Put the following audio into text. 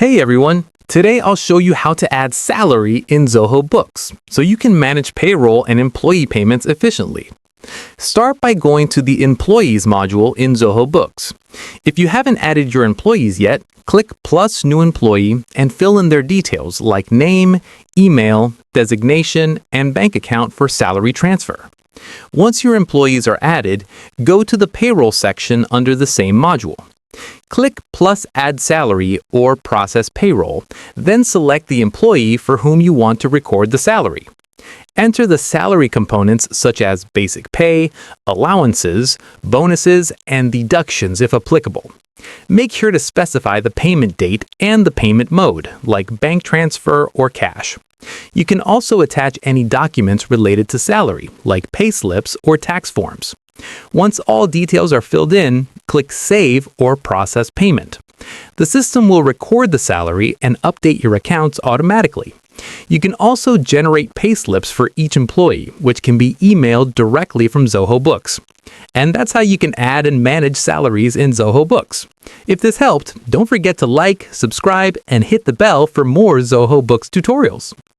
Hey everyone! Today I'll show you how to add salary in Zoho Books so you can manage payroll and employee payments efficiently. Start by going to the Employees module in Zoho Books. If you haven't added your employees yet, click plus New Employee and fill in their details like name, email, designation, and bank account for salary transfer. Once your employees are added, go to the Payroll section under the same module. Click plus Add Salary or Process Payroll, then select the employee for whom you want to record the salary. Enter the salary components such as basic pay, allowances, bonuses, and deductions if applicable. Make sure to specify the payment date and the payment mode, like bank transfer or cash. You can also attach any documents related to salary, like pay slips or tax forms. Once all details are filled in, click Save or Process Payment. The system will record the salary and update your accounts automatically. You can also generate payslips for each employee, which can be emailed directly from Zoho Books. And that's how you can add and manage salaries in Zoho Books. If this helped, don't forget to like, subscribe, and hit the bell for more Zoho Books tutorials.